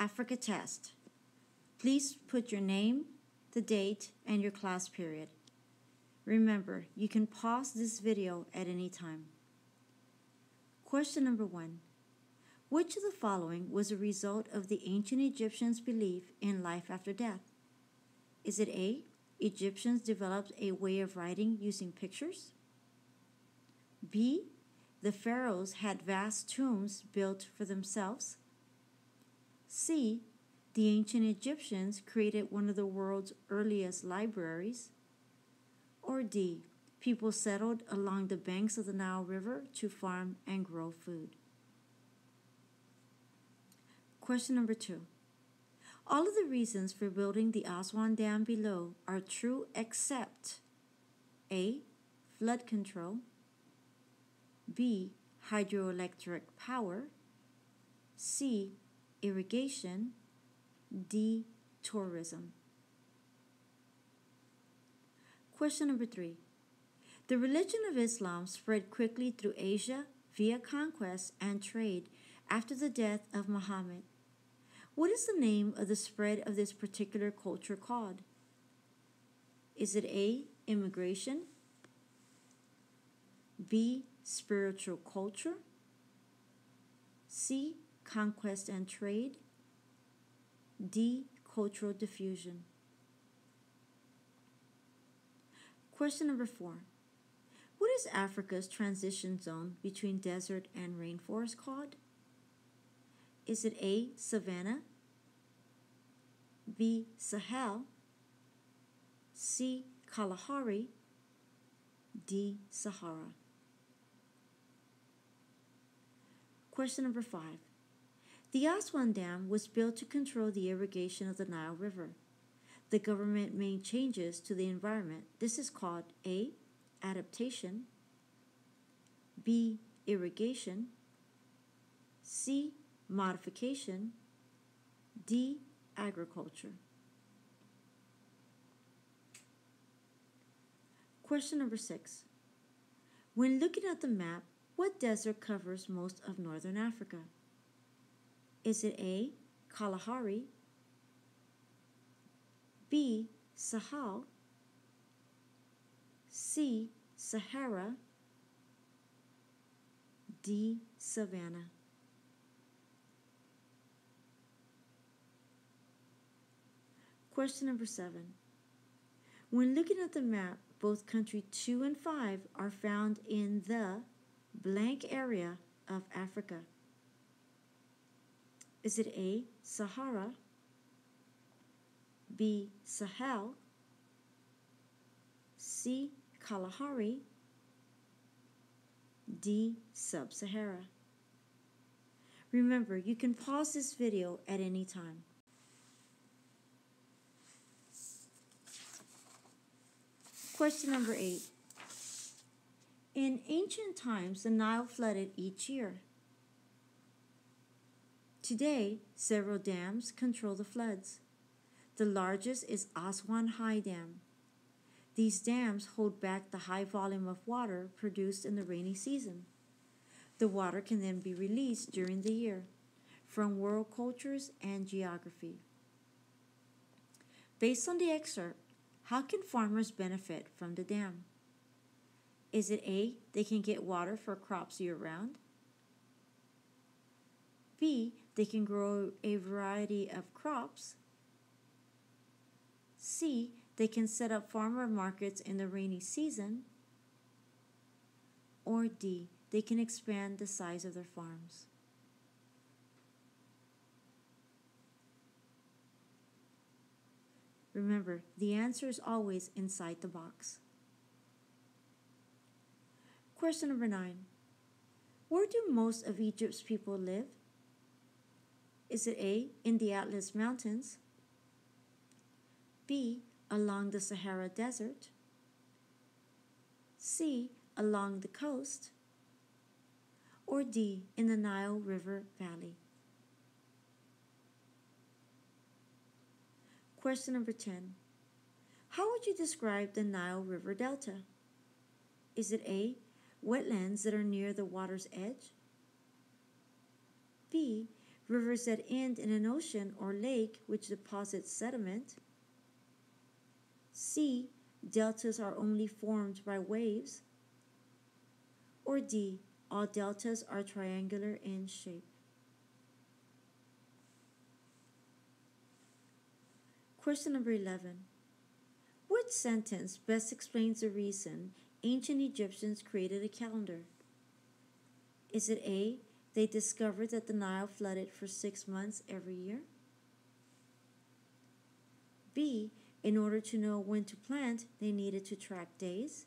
Africa test. Please put your name, the date, and your class period. Remember, you can pause this video at any time. Question number 1. Which of the following was a result of the ancient Egyptians' belief in life after death? Is it A, Egyptians developed a way of writing using pictures? B, the pharaohs had vast tombs built for themselves? C, the ancient Egyptians created one of the world's earliest libraries? Or D, people settled along the banks of the Nile River to farm and grow food? Question number 2. All of the reasons for building the Aswan Dam below are true except A, flood control, B, hydroelectric power, C, irrigation, D, tourism. Question number 3. The religion of Islam spread quickly through Asia via conquest and trade after the death of Muhammad. What is the name of the spread of this particular culture called? Is it A, immigration, B, spiritual culture, C, conquest and trade, D, cultural diffusion? Question number 4. What is Africa's transition zone between desert and rainforest called? Is it A, savanna, B, Sahel, C, Kalahari, D, Sahara? Question number 5. The Aswan Dam was built to control the irrigation of the Nile River. The government made changes to the environment. This is called A, adaptation, B, irrigation, C, modification, D, agriculture. Question number 6. When looking at the map, what desert covers most of northern Africa? Is it A, Kalahari, B, Sahel, C, Sahara, D, savanna? Question number 7. When looking at the map, both country 2 and 5 are found in the blank area of Africa. Is it A, Sahara, B, Sahel, C, Kalahari, D, Sub-Sahara? Remember, you can pause this video at any time. Question number 8. In ancient times, the Nile flooded each year. Today, several dams control the floods. The largest is Aswan High Dam. These dams hold back the high volume of water produced in the rainy season. The water can then be released during the year from world cultures and geography. Based on the excerpt, how can farmers benefit from the dam? Is it A, they can get water for crops year-round? B, they can grow a variety of crops? C, they can set up farmer markets in the rainy season? Or D, they can expand the size of their farms? Remember, the answer is always inside the box. Question number 9. Where do most of Egypt's people live? Is it A, in the Atlas Mountains, B, along the Sahara Desert, C, along the coast, or D, in the Nile River Valley? Question number 10. How would you describe the Nile River Delta? Is it A, wetlands that are near the water's edge? B, rivers that end in an ocean or lake which deposits sediment. C, deltas are only formed by waves. Or D, all deltas are triangular in shape. Question number 11. Which sentence best explains the reason ancient Egyptians created a calendar? Is it A, they discovered that the Nile flooded for 6 months every year? B, in order to know when to plant, they needed to track days?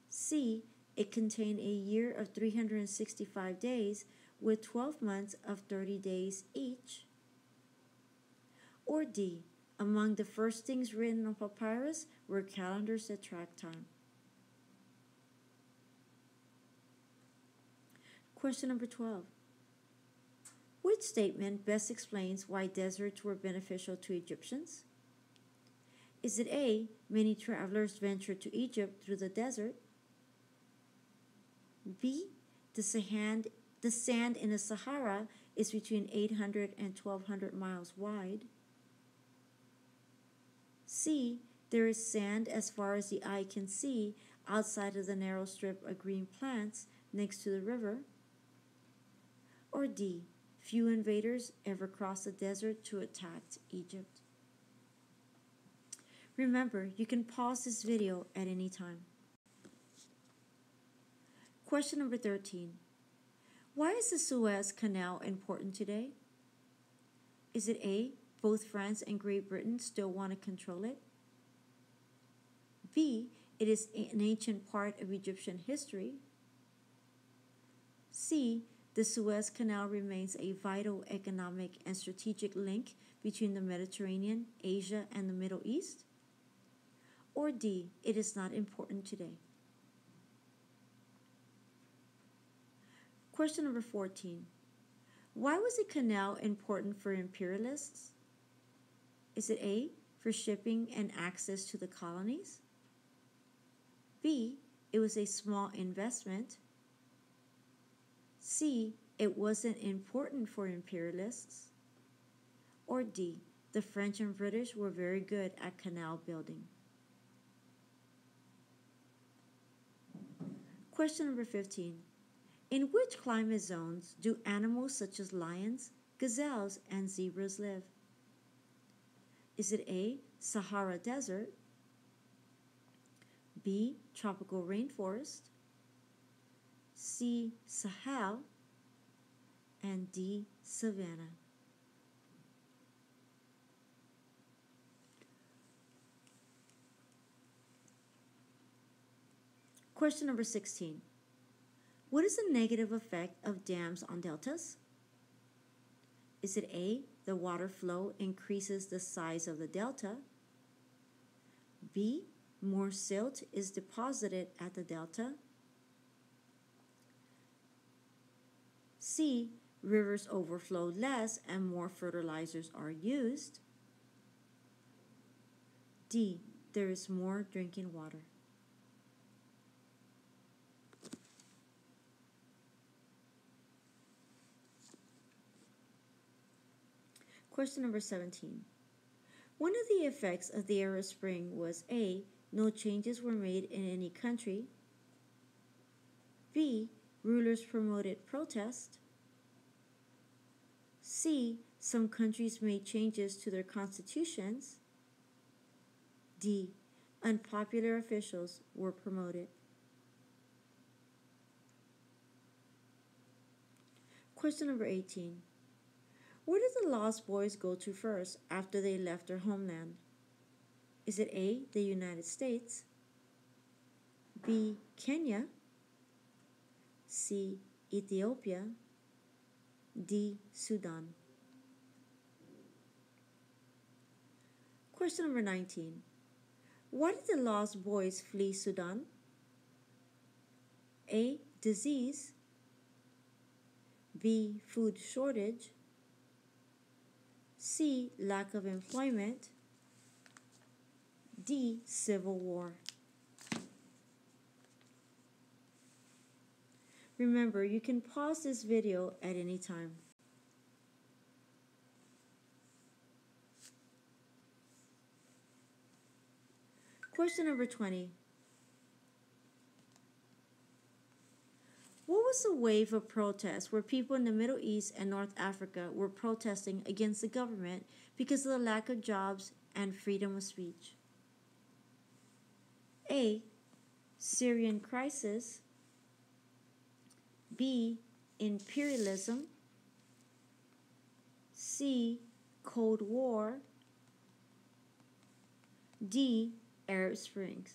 C, it contained a year of 365 days with 12 months of 30 days each? Or D, among the first things written on papyrus were calendars that track time? Question number 12. Which statement best explains why deserts were beneficial to Egyptians? Is it A, many travelers ventured to Egypt through the desert? B, the sand in the Sahara is between 800 and 1,200 miles wide? C, there is sand as far as the eye can see outside of the narrow strip of green plants next to the river? Or D, few invaders ever crossed the desert to attack Egypt? Remember, you can pause this video at any time. Question number 13. Why is the Suez Canal important today? Is it A, both France and Great Britain still want to control it? B, it is an ancient part of Egyptian history? C, the Suez Canal remains a vital economic and strategic link between the Mediterranean, Asia, and the Middle East? Or D, it is not important today? Question number 14. Why was the canal important for imperialists? Is it A, for shipping and access to the colonies? B, it was a small investment? C, it wasn't important for imperialists? Or D, the French and British were very good at canal building? Question number 15. In which climate zones do animals such as lions, gazelles, and zebras live? Is it A, Sahara Desert? B, tropical rainforest? C, Sahel? And D, savanna? Question number 16. What is the negative effect of dams on deltas? Is it A, the water flow increases the size of the delta? B, more silt is deposited at the delta? C, rivers overflow less and more fertilizers are used? D, there is more drinking water. Question number 17. One of the effects of the Arab Spring was A, no changes were made in any country. B, rulers promoted protest. C, some countries made changes to their constitutions. D, unpopular officials were promoted. Question number 18. Where did the Lost Boys go to first after they left their homeland? Is it A, the United States? B, Kenya? C, Ethiopia? D, Sudan? Question number 19. Why did the Lost Boys flee Sudan? A, disease? B, food shortage? C, lack of employment? D, civil war? Remember, you can pause this video at any time. Question number 20. What was the wave of protests where people in the Middle East and North Africa were protesting against the government because of the lack of jobs and freedom of speech? A. Syrian crisis. B. Imperialism. C. Cold War. D. Arab Springs.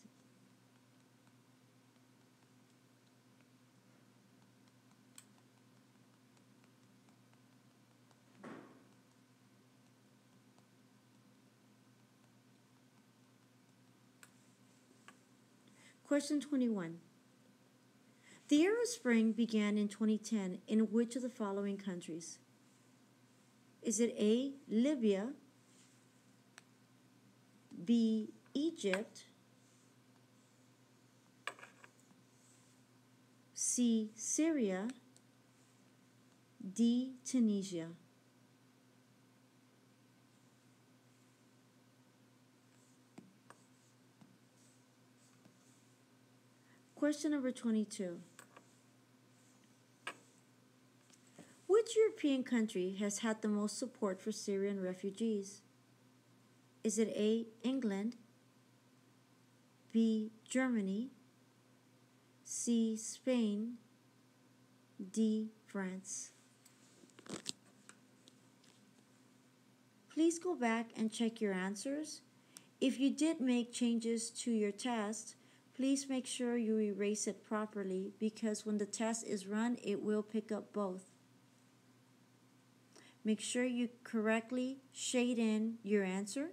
Question 21. The Arab Spring began in 2010 in which of the following countries? Is it A. Libya, B. Egypt, C. Syria, D. Tunisia? Question number 22. Which European country has had the most support for Syrian refugees? Is it A. England, B. Germany, C. Spain, D. France? Please go back and check your answers. If you did make changes to your test, please make sure you erase it properly because when the test is run, it will pick up both. Make sure you correctly shade in your answer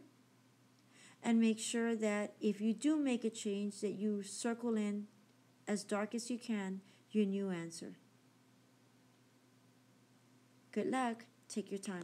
and make sure that if you do make a change that you circle in as dark as you can your new answer. Good luck. Take your time.